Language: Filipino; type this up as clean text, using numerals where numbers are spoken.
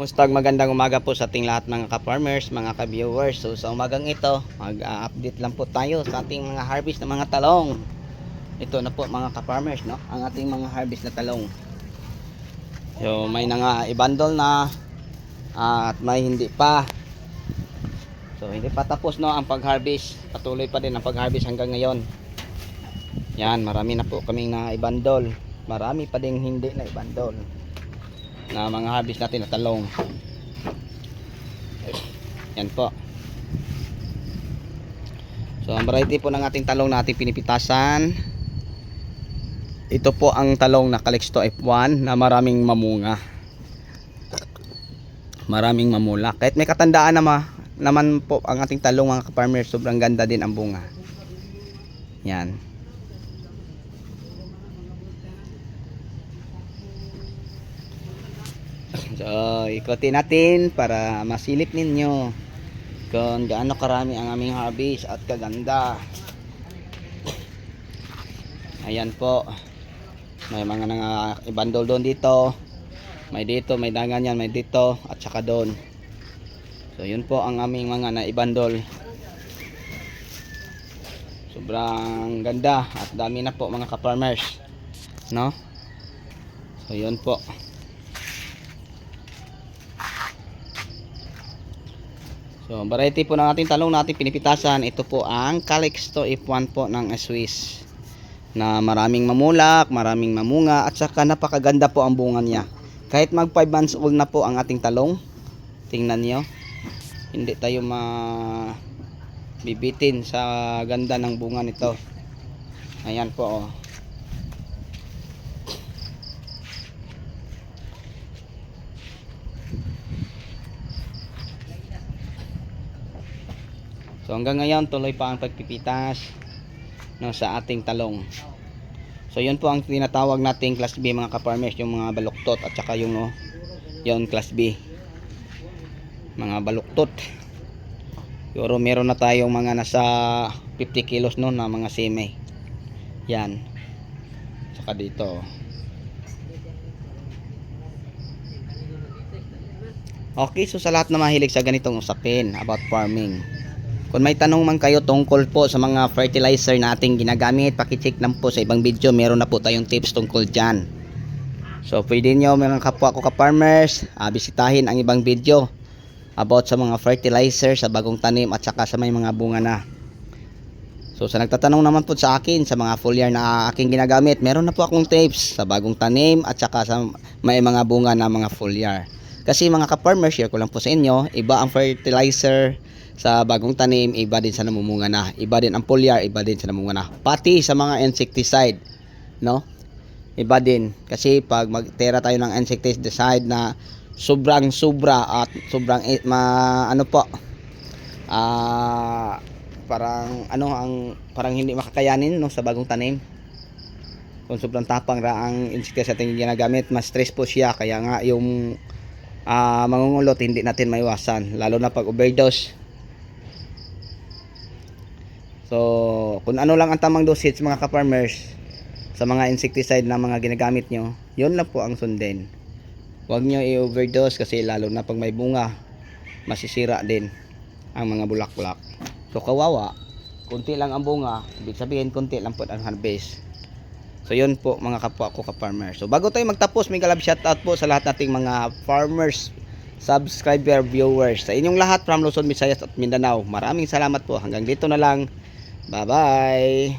Mustag magandang umaga po sa ating lahat mga ka-farmers, mga ka-viewers. So sa umagang ito, mag-update lang po tayo sa ating mga harvest ng mga talong. Ito na po mga ka-farmers, no? Ang ating mga harvest na talong. So may nga i-bundle na at may hindi pa. So hindi pa tapos, no, ang pag-harvest. Patuloy pa din ang pag-harvest hanggang ngayon. Yan, marami na po kaming na i-bundle. Marami pa ding hindi na i-bundle na mga harvest natin na talong. Yan po. So ang variety po ng ating talong na ating pinipitasan, ito po ang talong na Calixto F1 na maraming mamunga, maraming mamula. Kahit may katandaan naman po ang ating talong mga ka-farmers, sobrang ganda din ang bunga. Yan. So ikutin natin para masilip ninyo kung gaano karami ang aming harvest at kaganda. Ayan po, may mga ibandol doon dito, may dito, may dangan yan, may dito at saka doon. So yun po ang aming mga naibandol. Sobrang ganda at dami na po mga ka-farmers, no? So yun po. So variety po ng ating talong natin pinipitasan, ito po ang Calixto F1 po ng Swiss na maraming mamulak, maraming mamunga at saka napakaganda po ang bunga niya. Kahit mag 5 months old na po ang ating talong, tingnan nyo, hindi tayo mabibitin sa ganda ng bunga nito. Ayan po, oh. So hanggang ngayon tuloy pa ang pagpipitas, no, sa ating talong. So yun po ang tinatawag nating class B mga ka-farmers, yung mga baluktot at saka yung yun class B, mga baluktot. Pero meron na tayong mga nasa 50 kilos no na mga semi. Yan. Saka dito. Okay, so sa lahat na mahilig sa ganitong usapin about farming, kung may tanong man kayo tungkol po sa mga fertilizer na ating ginagamit, pakicheck lang po sa ibang video, meron na po tayong tips tungkol dyan. So pwede nyo mga kapwa ko ka-farmers, bisitahin ang ibang video about sa mga fertilizer sa bagong tanim at saka sa may mga bunga na. So sa nagtatanong naman po sa akin sa mga foliar na aking ginagamit, meron na po akong tips sa bagong tanim at saka sa may mga bunga na mga foliar. Kasi mga ka-farmers, share ko lang po sa inyo, iba ang fertilizer sa bagong tanim, iba din sa namumunga na, iba din ang foliar, iba din sa namumunga na, pati sa mga insecticide, no, iba din. Kasi pag magtera tayo ng insecticide na sobrang sobra at sobrang parang hindi makakayanin, no, sa bagong tanim, kung sobrang tapang ra ang insecticide ating ginagamit, mas stress po siya. Kaya nga yung mangungulot hindi natin maiwasan, lalo na pag overdose. So kung ano lang ang tamang dosage mga ka-farmers sa mga insecticide na mga ginagamit nyo, yun lang po ang sundin. Huwag nyo i-overdose kasi lalo na pag may bunga, masisira din ang mga bulak-bulak. So kawawa, kunti lang ang bunga, ibig sabihin kunti lang po ang harvest. So yun po mga kapwa ko ka-farmers. So bago tayo magtapos, may galab shoutout po sa lahat nating mga farmers, subscriber, viewers, sa inyong lahat from Luzon, Visayas at Mindanao. Maraming salamat po. Hanggang dito na lang. Bye bye.